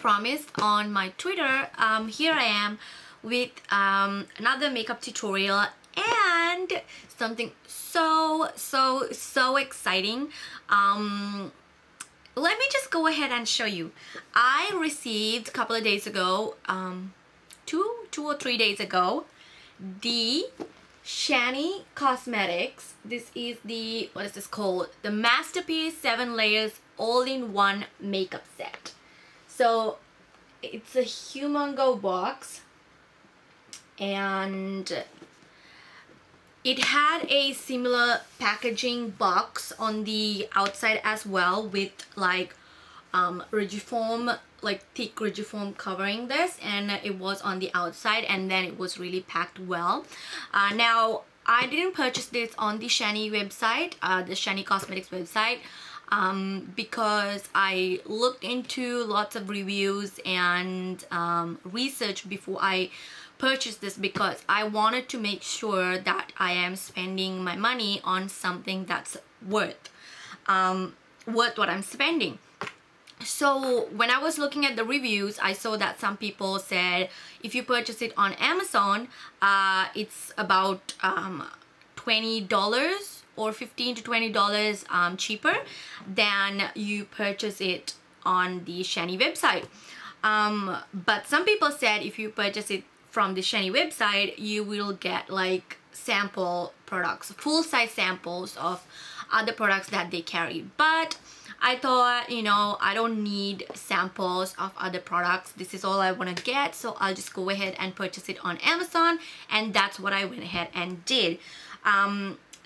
promised on my Twitter, here I am with another makeup tutorial and something so exciting. Let me just go ahead and show you. I received a couple of days ago, two or 3 days ago, the Shany Cosmetics. This is the, what is this called? The Masterpiece 7 Layers All-in-One Makeup Set. So it's a humongous box, and it had a similar packaging box on the outside as well, with like Rigiform, like thick Rigiform covering this, and it was on the outside, and then it was really packed well. Now I didn't purchase this on the Shany website, the Shany Cosmetics website, because I looked into lots of reviews and research before I purchased this, because I wanted to make sure that I am spending my money on something that's worth what I'm spending. So when I was looking at the reviews, I saw that some people said if you purchase it on Amazon, it's about $20 or $15 to $20 cheaper than you purchase it on the Shany website. But some people said if you purchase it from the Shany website, you will get like sample products, full-size samples of other products that they carry. But I thought, you know, I don't need samples of other products. This is all I want to get, so I'll just go ahead and purchase it on Amazon, and that's what I went ahead and did.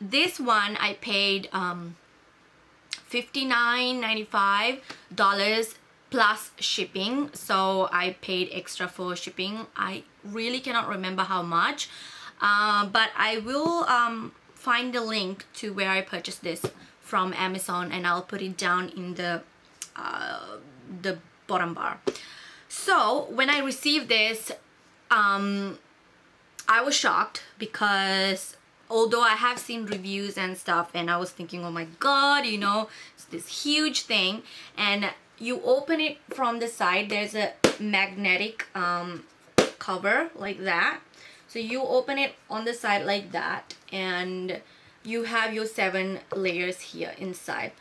This one I paid $59.95 plus shipping, so I paid extra for shipping. I really cannot remember how much, but I will find the link to where I purchased this from Amazon, and I'll put it down in the bottom bar. So when I received this, I was shocked, because although I have seen reviews and stuff, and I was thinking, oh my god, you know, it's this huge thing, and you open it from the side, there's a magnetic cover like that. So you open it on the side like that, and you have your 7 layers here inside.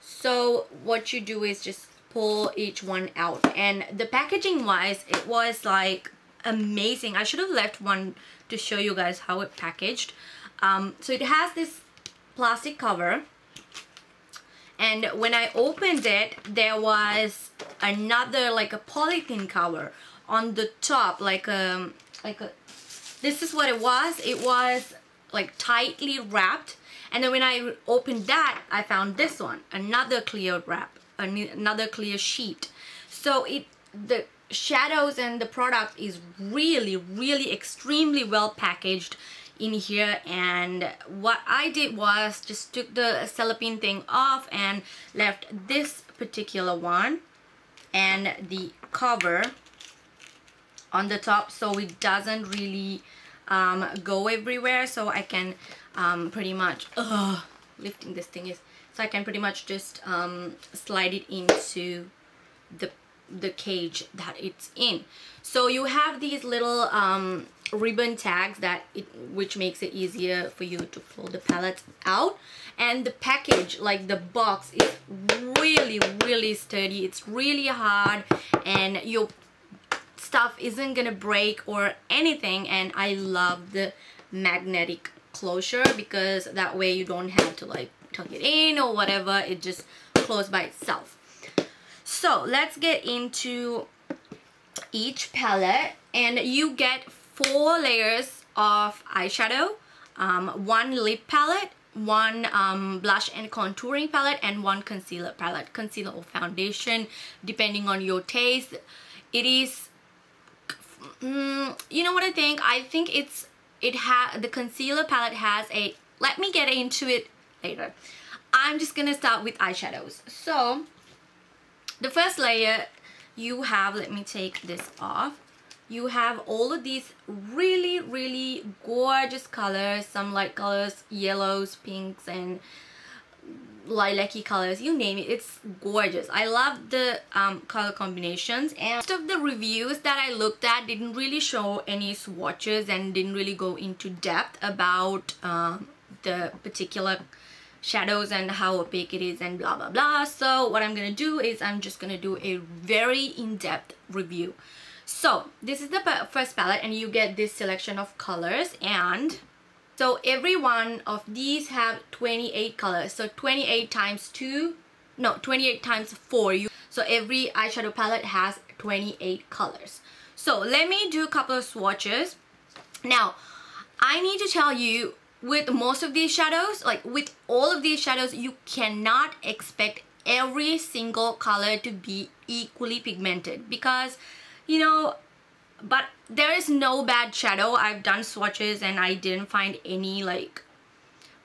So what you do is just pull each one out, and the packaging wise, it was like amazing. I should have left one to show you guys how it packaged. So it has this plastic cover, and when I opened it, there was another like a polythene cover on the top, this is what it was. It was like tightly wrapped, and then when I opened that, I found this one, another clear wrap, another clear sheet. So the shadows and the product is really extremely well packaged in here. And what I did was just took the cellophane thing off and left this particular one and the cover on the top, so it doesn't really go everywhere. So I can pretty much lifting this thing is, so I can pretty much just slide it into the cage that it's in. So you have these little ribbon tags which makes it easier for you to pull the palette out, and the package, like the box, is really sturdy. It's really hard, and your stuff isn't gonna break or anything. And I love the magnetic closure, because that way you don't have to like tuck it in or whatever, it just closes by itself. So let's get into each palette, and you get 4 layers of eyeshadow, 1 lip palette, 1 blush and contouring palette, and 1 concealer palette, concealer or foundation depending on your taste. It is, you know what I think? I think the concealer palette has a, let me get into it later. I'm just gonna start with eyeshadows. So the first layer you have, let me take this off, you have all of these really gorgeous colors, some light colors, yellows, pinks, and lilac-y colors, you name it, it's gorgeous. I love the color combinations, and most of the reviews that I looked at didn't really show any swatches and didn't really go into depth about the particular shadows and how opaque it is and blah blah blah. So what I'm gonna do is I'm just gonna do a very in-depth review. So this is the first palette, and you get this selection of colors, and so every one of these have 28 colors. So 28 times 2, no, 28 times 4. So every eyeshadow palette has 28 colors. So let me do a couple of swatches. Now, I need to tell you, with most of these shadows, like with all of these shadows, you cannot expect every single color to be equally pigmented, because, you know, but there is no bad shadow. I've done swatches and I didn't find any like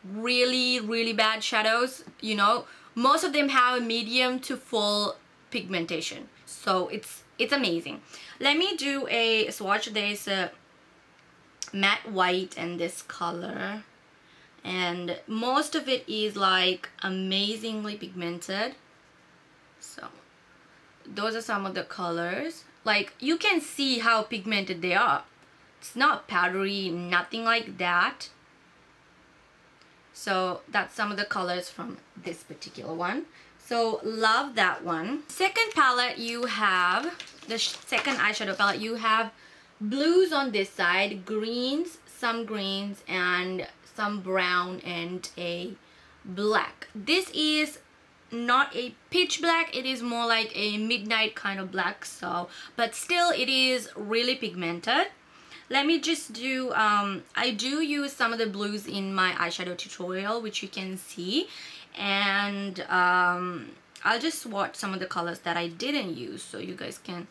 really bad shadows. You know, most of them have a medium to full pigmentation, so it's amazing. Let me do a swatch. There's a matte white and this color, and most of it is like amazingly pigmented. So those are some of the colors. Like, you can see how pigmented they are. It's not powdery, nothing like that. So that's some of the colors from this particular one. So love that one. Second palette, you have the second eyeshadow palette. You have blues on this side, greens, some greens, and some brown, and a black. This is not a pitch black, it is more like a midnight kind of black, so but still it is really pigmented. Let me just do I do use some of the blues in my eyeshadow tutorial, which you can see, and I'll just swatch some of the colors that I didn't use so you guys can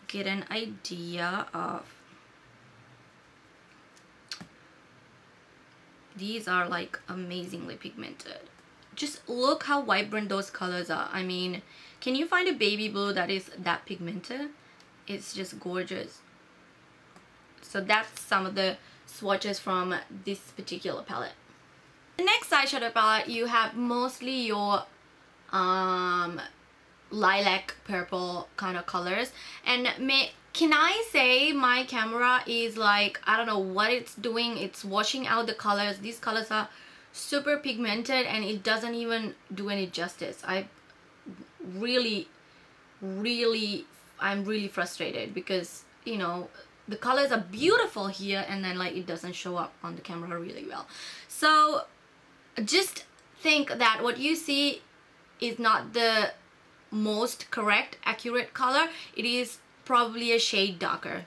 get an idea of. These are like amazingly pigmented. Just look how vibrant those colors are. I mean, can you find a baby blue that is that pigmented? It's just gorgeous. So that's some of the swatches from this particular palette. The next eyeshadow palette, you have mostly your lilac purple kind of colors, and can I say my camera is like, I don't know what it's doing, it's washing out the colors. These colors are super pigmented and it doesn't even do any justice. I'm really frustrated because, you know, the colors are beautiful here and then like it doesn't show up on the camera really well. So just think that what you see is not the most correct accurate color. It is probably a shade darker.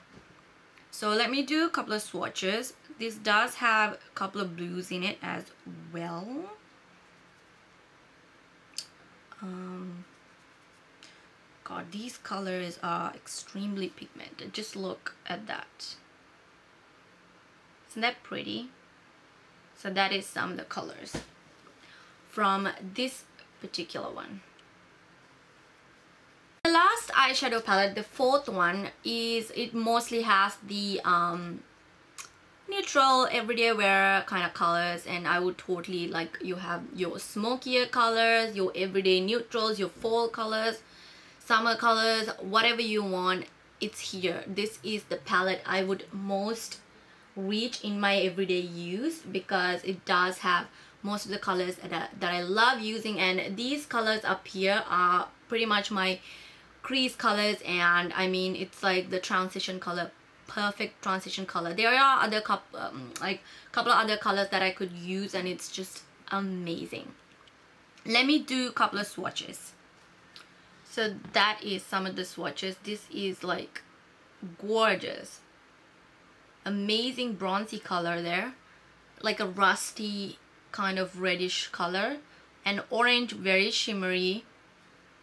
So let me do a couple of swatches. This does have a couple of blues in it as well. God, these colors are extremely pigmented. Just look at that. Isn't that pretty? So that is some of the colors from this particular one. The last eyeshadow palette, the fourth one, is it mostly has the neutral everyday wear kind of colors, and I would totally like, you have your smokier colors, your everyday neutrals, your fall colors, summer colors, whatever you want, it's here. This is the palette I would most reach in my everyday use because it does have most of the colors that I love using, and these colors up here are pretty much my crease colors, and I mean it's like the transition color, perfect transition color. There are other couple of other colors that I could use and it's just amazing. Let me do a couple of swatches. So that is some of the swatches. This is like gorgeous, amazing bronzy color there, like a rusty kind of reddish color, and orange, very shimmery.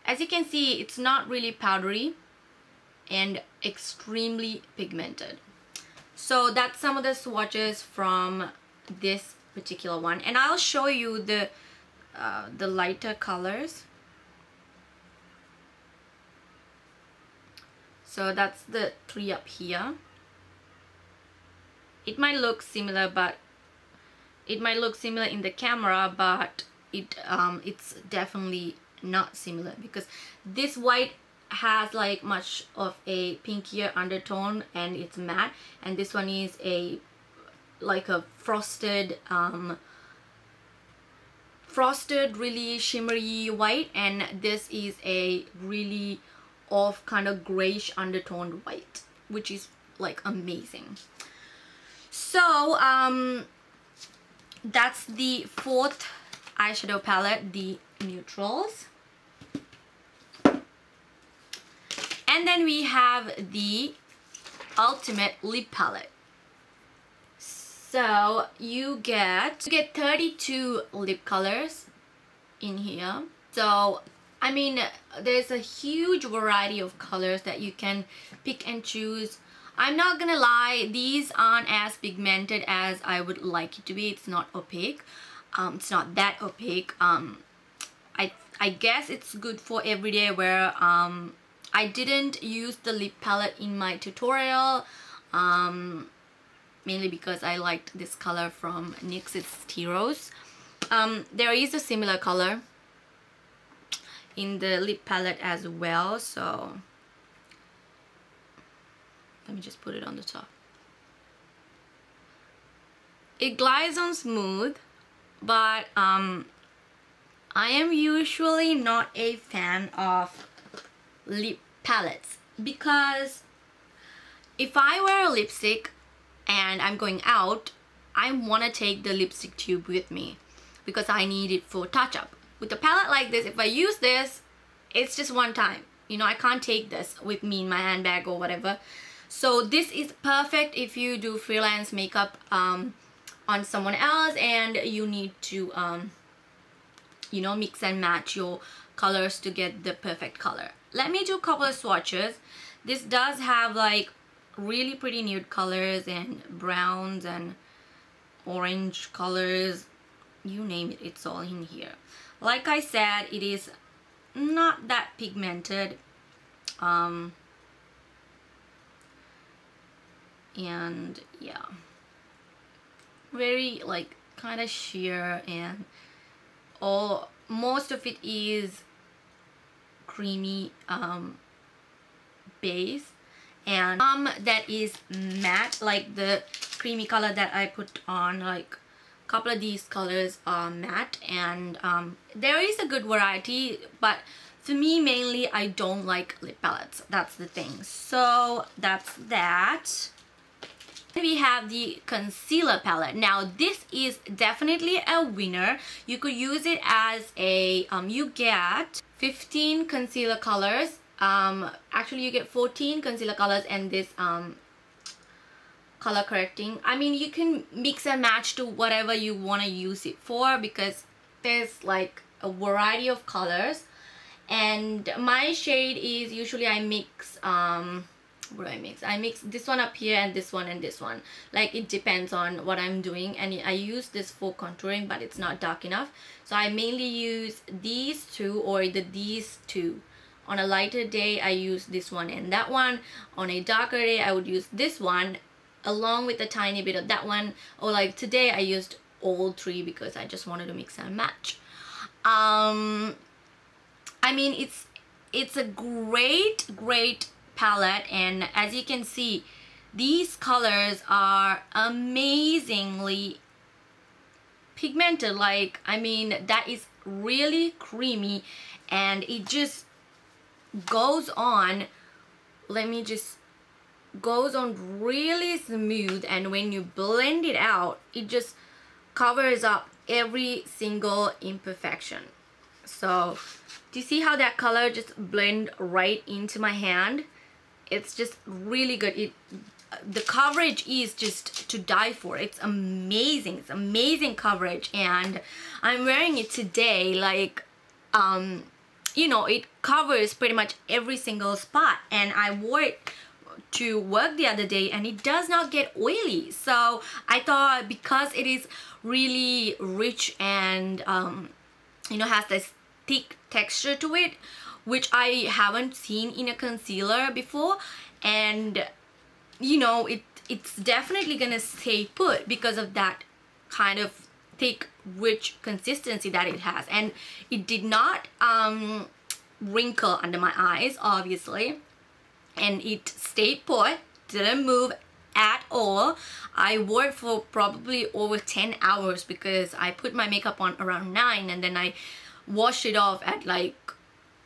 As you can see, it's not really powdery and extremely pigmented. So that's some of the swatches from this particular one, and I'll show you the lighter colors. So that's the three up here. It might look similar, but it might look similar in the camera, but it's definitely not similar, because this white has like much of a pinkier undertone and it's matte, and this one is a like a frosted really shimmery white, and this is a really off kind of grayish undertoned white, which is like amazing. So that's the fourth eyeshadow palette, the neutrals. And then we have the ultimate lip palette. So you get 32 lip colors in here. So I mean, there's a huge variety of colors that you can pick and choose. I'm not gonna lie, these aren't as pigmented as I would like it to be. It's not opaque. It's not that opaque. I guess it's good for everyday wear. I didn't use the lip palette in my tutorial, mainly because I liked this color from NYX. It's Tea Rose. There is a similar color in the lip palette as well, so let me just put it on the top. It glides on smooth, but I am usually not a fan of lip palettes, because if I wear a lipstick and I'm going out, I want to take the lipstick tube with me because I need it for touch-up. With a palette like this, if I use this, it's just one time. You know, I can't take this with me in my handbag or whatever. So this is perfect if you do freelance makeup on someone else and you need to you know, mix and match your colors to get the perfect color. Let me do a couple of swatches. This does have like really pretty nude colors and browns and orange colors, you name it, it's all in here. Like I said, it is not that pigmented, and yeah, very like kind of sheer, and most of it is creamy base, and that is matte, like the creamy color that I put on, like a couple of these colors are matte, and there is a good variety, but for me mainly I don't like lip palettes, that's the thing. So that's that. We have the concealer palette. Now this is definitely a winner. You could use it as a you get 15 concealer colors. Actually you get 14 concealer colors and this color correcting. I mean, you can mix and match to whatever you want to use it for, because there's like a variety of colors. And my shade is usually I mix what do I mix? I mix this one up here and this one and this one. Like it depends on what I'm doing, and I use this for contouring, but it's not dark enough. So I mainly use these two or either these two. On a lighter day I use this one and that one. On a darker day I would use this one along with a tiny bit of that one. Or like today I used all three because I just wanted to mix and match. I mean, it's a great palette, and as you can see, these colors are amazingly pigmented. Like, I mean, that is really creamy, and it just goes on, goes on really smooth, and when you blend it out, it just covers up every single imperfection. So do you see how that color just blend right into my hand? It's just really good. The coverage is just to die for. It's amazing. It's amazing coverage, and I'm wearing it today. Like, you know, it covers pretty much every single spot, and I wore it to work the other day and it does not get oily. So I thought, because it is really rich and you know, has this thick texture to it, which I haven't seen in a concealer before, and you know, it's definitely gonna stay put because of that kind of thick, rich consistency that it has, and it did not wrinkle under my eyes, obviously, and it stayed put, didn't move at all. I wore it for probably over 10 hours because I put my makeup on around 9 and then I washed it off at like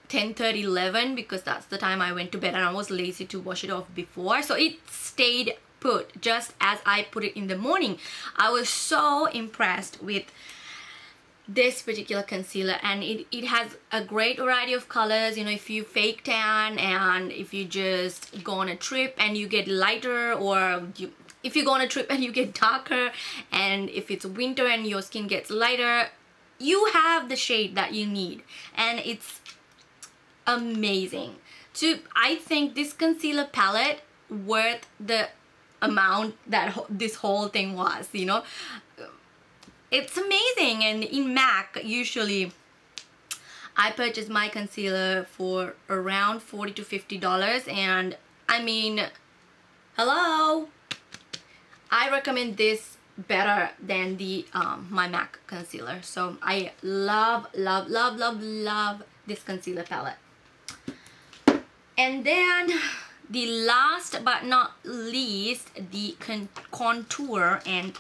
10:30, 11 because that's the time I went to bed, and I was lazy to wash it off before, so it stayed put just as I put it in the morning. I was so impressed with this particular concealer, and it has a great variety of colors. You know, if you fake tan and if you just go on a trip and you get lighter, or if you go on a trip and you get darker, and if it's winter and your skin gets lighter, you have the shade that you need, and it's amazing. I think this concealer palette worth the amount that this whole thing was, you know. It's amazing. And in MAC, usually I purchase my concealer for around $40 to $50, and I mean, hello, I recommend this better than the my MAC concealer. So I love this concealer palette. And then the last but not least, the contour and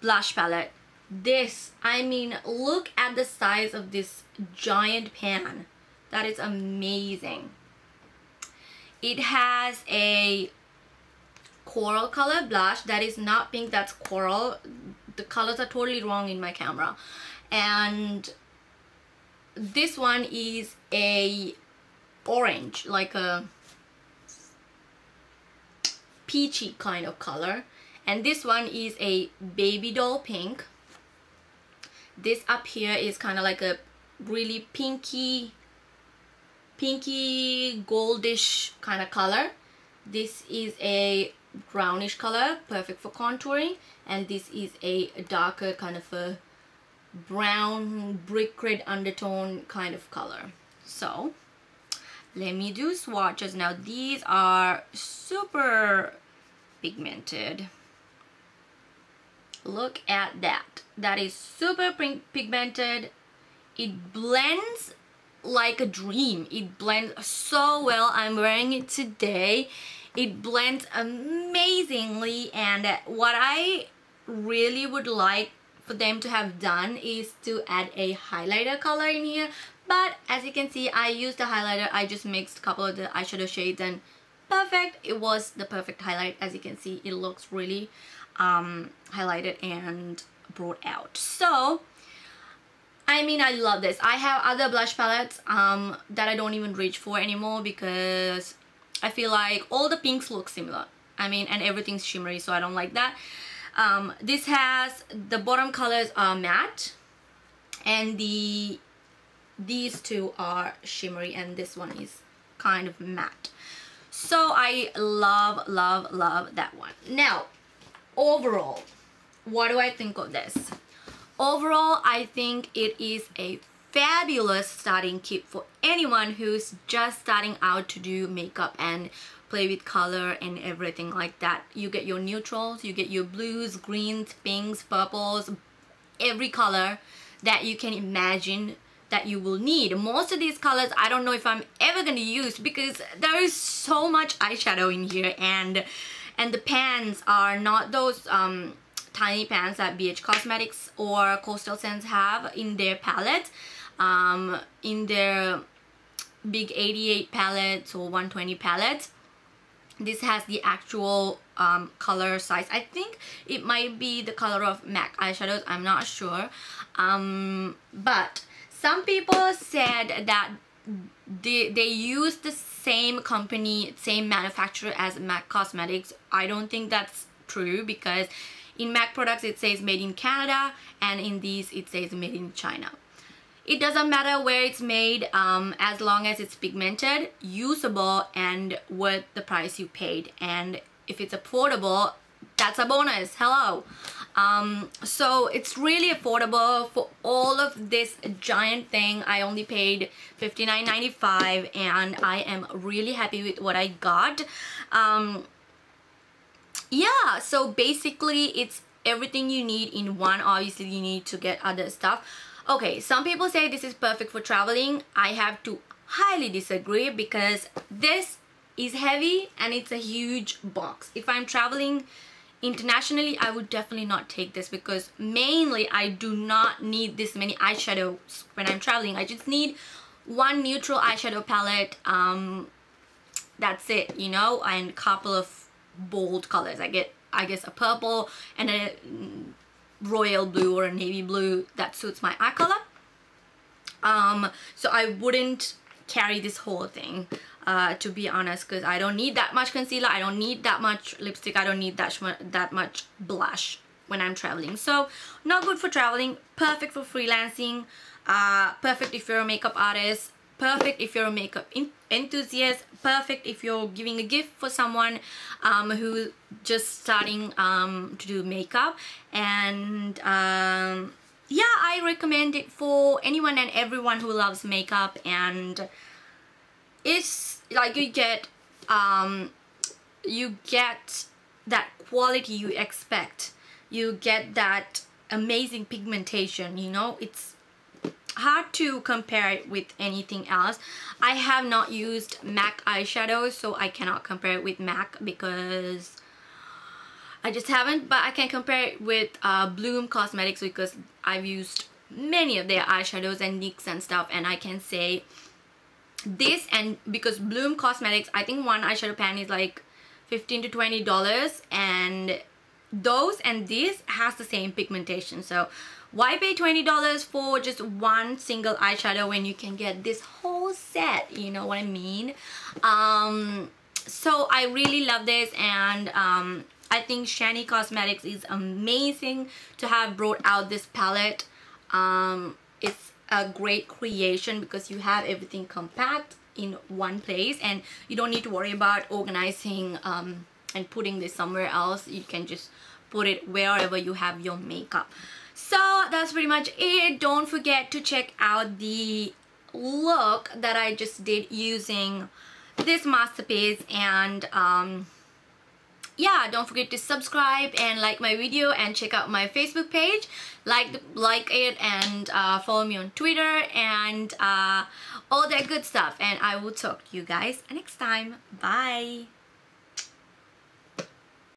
blush palette. This, I mean, look at the size of this giant pan. That is amazing. It has a coral color blush that is not pink, that's coral. The colors are totally wrong in my camera. And this one is a orange, like a peachy kind of color, and this one is a baby doll pink. This up here is kind of like a really pinky goldish kind of color. This is a brownish color, perfect for contouring, and this is a darker kind of a brown brick red undertone kind of color. So let me do swatches now. These are super pigmented. Look at that. That is super pigmented. It blends like a dream. It blends so well. I'm wearing it today. It blends amazingly, and what I really would like for them to have done is to add a highlighter color in here. But as you can see, I used the highlighter. I just mixed a couple of the eyeshadow shades and perfect. It was the perfect highlight. As you can see, it looks really highlighted and brought out. So I mean, I love this. I have other blush palettes that I don't even reach for anymore because I feel like all the pinks look similar. I mean, and everything's shimmery, so I don't like that. This has, the bottom colors are matte, and these two are shimmery, and this one is kind of matte. So I love that one. Now, overall, what do I think of this? Overall, I think it is a fabulous starting kit for anyone who's just starting out to do makeup and play with color and everything like that. You get your neutrals, you get your blues, greens, pinks, purples, every color that you can imagine that you will need. Most of these colors I don't know if I'm ever going to use because there is so much eyeshadow in here, and the pans are not those tiny pans that BH Cosmetics or Coastal Scents have in their palette, in their big 88 palettes or 120 palettes. This has the actual color size. I think it might be the color of MAC eyeshadows, I'm not sure. But some people said that they use the same company, same manufacturer as MAC Cosmetics. I don't think that's true because in MAC products it says made in Canada, and in these it says made in China. It doesn't matter where it's made, as long as it's pigmented, usable, and worth the price you paid. And if it's affordable, that's a bonus. Hello. So it's really affordable for all of this giant thing. I only paid $59.95, and I am really happy with what I got. Yeah, so basically it's everything you need in one. Obviously you need to get other stuff. Okay, some people say this is perfect for traveling. I have to highly disagree because this is heavy and it's a huge box. If I'm traveling internationally, I would definitely not take this because mainly I do not need this many eyeshadows when I'm traveling. I just need one neutral eyeshadow palette, that's it, you know, and a couple of bold colors. I guess a purple and a royal blue or a navy blue that suits my eye color. So I wouldn't carry this whole thing, to be honest, because I don't need that much concealer, I don't need that much lipstick, I don't need that much blush when I'm traveling. So not good for traveling, perfect for freelancing, perfect if you're a makeup artist, perfect if you're a makeup enthusiast, perfect if you're giving a gift for someone who's just starting to do makeup. And yeah, I recommend it for anyone and everyone who loves makeup. And it's like you get that quality you expect, you get that amazing pigmentation, you know. It's hard to compare it with anything else. I have not used MAC eyeshadows, so I cannot compare it with MAC because I just haven't, but I can compare it with Bloom Cosmetics because I've used many of their eyeshadows and NYX and stuff, and I can say this, and because Bloom Cosmetics, I think one eyeshadow pan is like $15 to $20, and those and this has the same pigmentation. So why pay $20 for just one single eyeshadow when you can get this whole set, you know what I mean? So I really love this, and I think Shany Cosmetics is amazing to have brought out this palette. It's a great creation because you have everything compact in one place and you don't need to worry about organizing and putting this somewhere else. You can just put it wherever you have your makeup. So that's pretty much it. Don't forget to check out the look that I just did using this masterpiece, and yeah, don't forget to subscribe and like my video and check out my Facebook page, like it, and follow me on Twitter and all that good stuff. And I will talk to you guys next time. Bye.